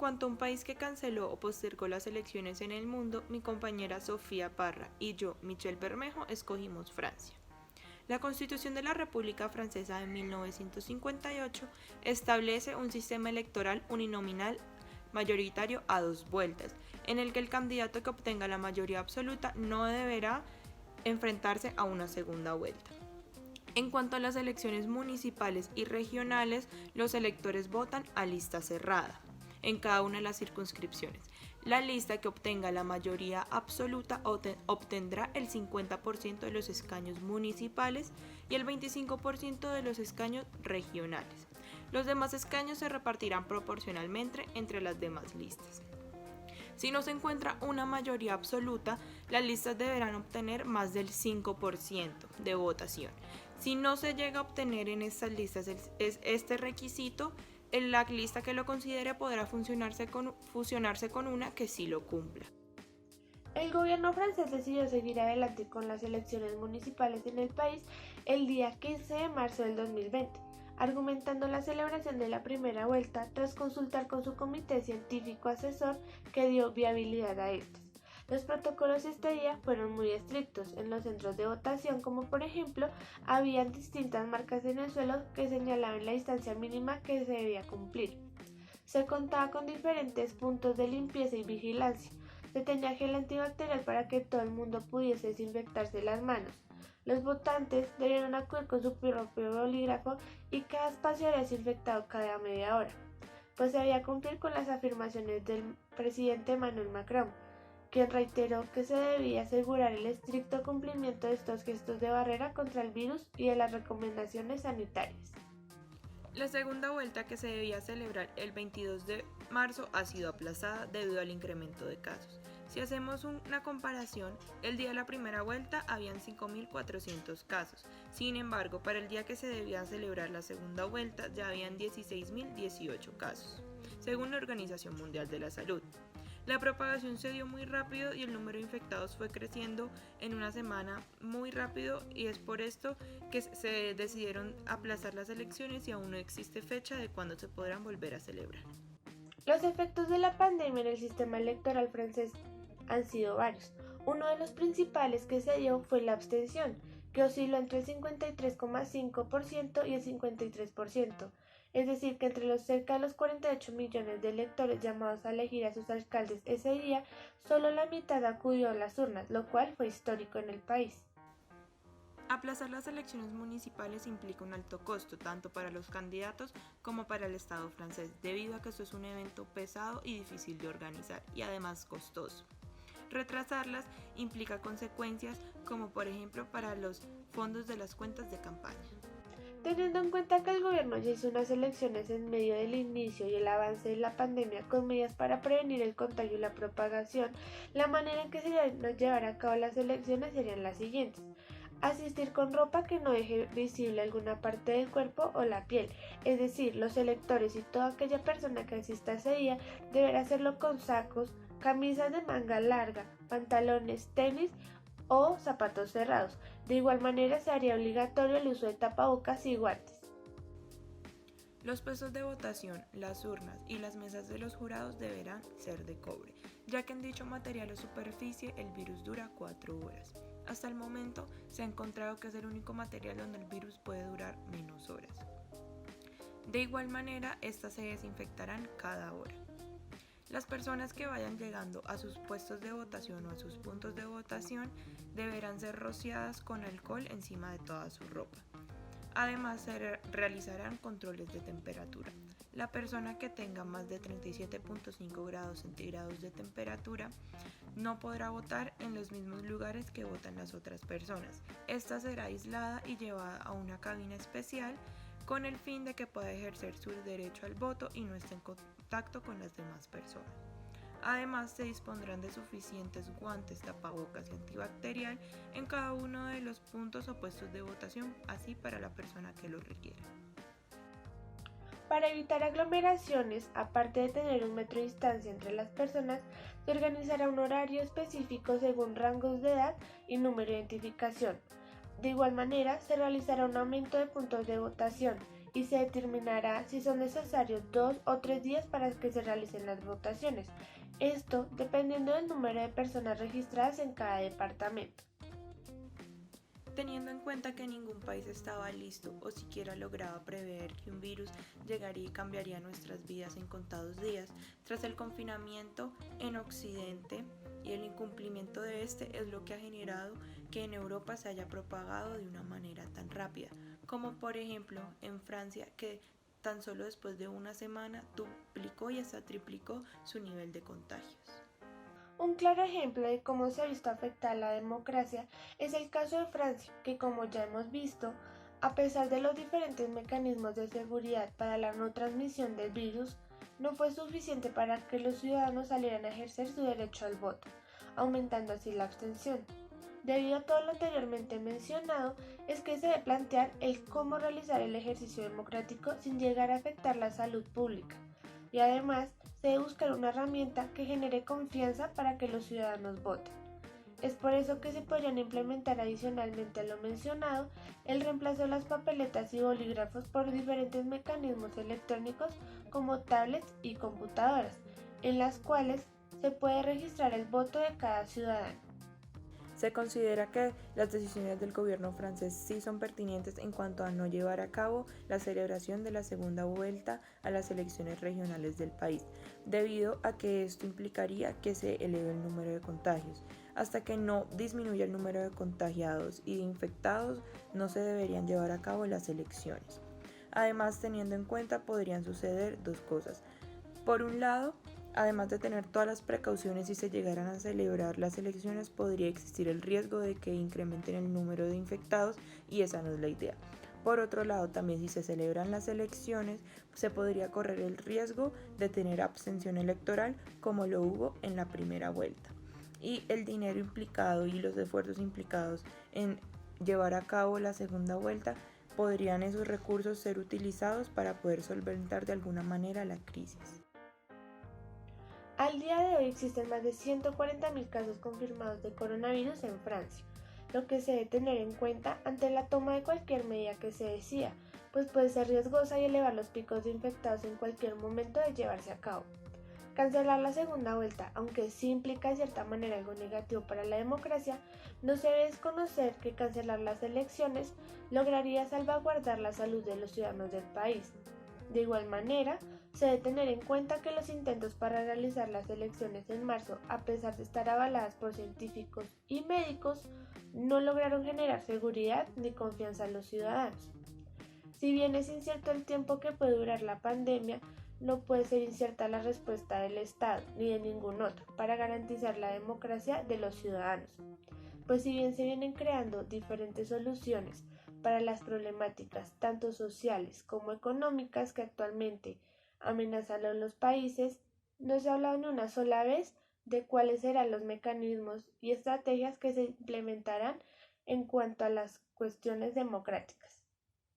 cuanto a un país que canceló o postergó las elecciones en el mundo, mi compañera Sofía Parra y yo, Michelle Bermejo, escogimos Francia. La Constitución de la República Francesa de 1958 establece un sistema electoral uninominal mayoritario a 2 vueltas, en el que el candidato que obtenga la mayoría absoluta no deberá enfrentarse a una segunda vuelta. En cuanto a las elecciones municipales y regionales, los electores votan a lista cerrada en cada una de las circunscripciones. La lista que obtenga la mayoría absoluta obtendrá el 50% de los escaños municipales y el 25% de los escaños regionales. Los demás escaños se repartirán proporcionalmente entre las demás listas. Si no se encuentra una mayoría absoluta, las listas deberán obtener más del 5% de votación. Si no se llega a obtener en estas listas este requisito, la lista que lo considere podrá fusionarse con una que sí lo cumpla. El gobierno francés decidió seguir adelante con las elecciones municipales en el país el día 15 de marzo del 2020, argumentando la celebración de la primera vuelta tras consultar con su comité científico asesor que dio viabilidad a estas. Los protocolos este día fueron muy estrictos en los centros de votación, como por ejemplo, habían distintas marcas en el suelo que señalaban la distancia mínima que se debía cumplir. Se contaba con diferentes puntos de limpieza y vigilancia. Se tenía gel antibacterial para que todo el mundo pudiese desinfectarse las manos. Los votantes debieron acudir con su propio bolígrafo y cada espacio era desinfectado cada media hora, pues se debía cumplir con las afirmaciones del presidente Emmanuel Macron, quien reiteró que se debía asegurar el estricto cumplimiento de estos gestos de barrera contra el virus y de las recomendaciones sanitarias. La segunda vuelta, que se debía celebrar el 22 de marzo, ha sido aplazada debido al incremento de casos. Si hacemos una comparación, el día de la primera vuelta habían 5.400 casos. Sin embargo, para el día que se debía celebrar la segunda vuelta ya habían 16.018 casos, según la Organización Mundial de la Salud. La propagación se dio muy rápido y el número de infectados fue creciendo en una semana muy rápido, y es por esto que se decidieron aplazar las elecciones y aún no existe fecha de cuándo se podrán volver a celebrar. Los efectos de la pandemia en el sistema electoral francés han sido varios. Uno de los principales que se dio fue la abstención, que osciló entre el 53,5% y el 53%. Es decir, que entre los cerca de los 48 millones de electores llamados a elegir a sus alcaldes ese día, solo la mitad acudió a las urnas, lo cual fue histórico en el país. Aplazar las elecciones municipales implica un alto costo, tanto para los candidatos como para el Estado francés, debido a que esto es un evento pesado y difícil de organizar, y además costoso. Retrasarlas implica consecuencias como por ejemplo para los fondos de las cuentas de campaña. Teniendo en cuenta que el gobierno ya hizo unas elecciones en medio del inicio y el avance de la pandemia con medidas para prevenir el contagio y la propagación, la manera en que se deben llevar a cabo las elecciones serían las siguientes. Asistir con ropa que no deje visible alguna parte del cuerpo o la piel, es decir, los electores y toda aquella persona que asista ese día deberá hacerlo con sacos, camisas de manga larga, pantalones, tenis o zapatos cerrados. De igual manera se haría obligatorio el uso de tapabocas y guantes. Los puestos de votación, las urnas y las mesas de los jurados deberán ser de cobre, ya que en dicho material o superficie el virus dura 4 horas. Hasta el momento se ha encontrado que es el único material donde el virus puede durar menos horas. De igual manera, estas se desinfectarán cada hora. Las personas que vayan llegando a sus puestos de votación o a sus puntos de votación deberán ser rociadas con alcohol encima de toda su ropa. Además, se realizarán controles de temperatura. La persona que tenga más de 37,5 grados centígrados de temperatura no podrá votar en los mismos lugares que votan las otras personas. Esta será aislada y llevada a una cabina especial con el fin de que pueda ejercer su derecho al voto y no esté en contacto con las demás personas. Además, se dispondrán de suficientes guantes, tapabocas y antibacterial en cada uno de los puntos o puestos de votación, así para la persona que lo requiera. Para evitar aglomeraciones, aparte de tener 1 metro de distancia entre las personas, se organizará un horario específico según rangos de edad y número de identificación. De igual manera, se realizará un aumento de puntos de votación y se determinará si son necesarios 2 o 3 días para que se realicen las votaciones. Esto dependiendo del número de personas registradas en cada departamento. Teniendo en cuenta que ningún país estaba listo o siquiera lograba prever que un virus llegaría y cambiaría nuestras vidas en contados días, tras el confinamiento en Occidente y el incumplimiento de este es lo que ha generado que en Europa se haya propagado de una manera tan rápida, como por ejemplo en Francia, que tan solo después de una semana duplicó y hasta triplicó su nivel de contagios. Un claro ejemplo de cómo se ha visto afectada la democracia es el caso de Francia, que como ya hemos visto, a pesar de los diferentes mecanismos de seguridad para la no transmisión del virus, no fue suficiente para que los ciudadanos salieran a ejercer su derecho al voto, aumentando así la abstención. Debido a todo lo anteriormente mencionado, es que se debe plantear el cómo realizar el ejercicio democrático sin llegar a afectar la salud pública, y además se debe buscar una herramienta que genere confianza para que los ciudadanos voten. Es por eso que se podrían implementar adicionalmente a lo mencionado el reemplazo de las papeletas y bolígrafos por diferentes mecanismos electrónicos como tablets y computadoras, en las cuales se puede registrar el voto de cada ciudadano. Se considera que las decisiones del gobierno francés sí son pertinentes en cuanto a no llevar a cabo la celebración de la segunda vuelta a las elecciones regionales del país, debido a que esto implicaría que se eleve el número de contagios. Hasta que no disminuya el número de contagiados y de infectados, no se deberían llevar a cabo las elecciones. Además, teniendo en cuenta, podrían suceder dos cosas. Por un lado, además de tener todas las precauciones, si se llegaran a celebrar las elecciones, podría existir el riesgo de que incrementen el número de infectados y esa no es la idea. Por otro lado, también si se celebran las elecciones, se podría correr el riesgo de tener abstención electoral como lo hubo en la primera vuelta. Y el dinero implicado y los esfuerzos implicados en llevar a cabo la segunda vuelta, podrían esos recursos ser utilizados para poder solventar de alguna manera la crisis. Al día de hoy existen más de 140.000 casos confirmados de coronavirus en Francia, lo que se debe tener en cuenta ante la toma de cualquier medida que se decida, pues puede ser riesgosa y elevar los picos de infectados en cualquier momento de llevarse a cabo. Cancelar la segunda vuelta, aunque sí implica de cierta manera algo negativo para la democracia, no se debe desconocer que cancelar las elecciones lograría salvaguardar la salud de los ciudadanos del país. De igual manera, se debe tener en cuenta que los intentos para realizar las elecciones en marzo, a pesar de estar avaladas por científicos y médicos, no lograron generar seguridad ni confianza en los ciudadanos. Si bien es incierto el tiempo que puede durar la pandemia, no puede ser incierta la respuesta del Estado ni de ningún otro para garantizar la democracia de los ciudadanos. Pues si bien se vienen creando diferentes soluciones para las problemáticas tanto sociales como económicas que actualmente amenazan a los países, no se ha hablado ni una sola vez de cuáles serán los mecanismos y estrategias que se implementarán en cuanto a las cuestiones democráticas.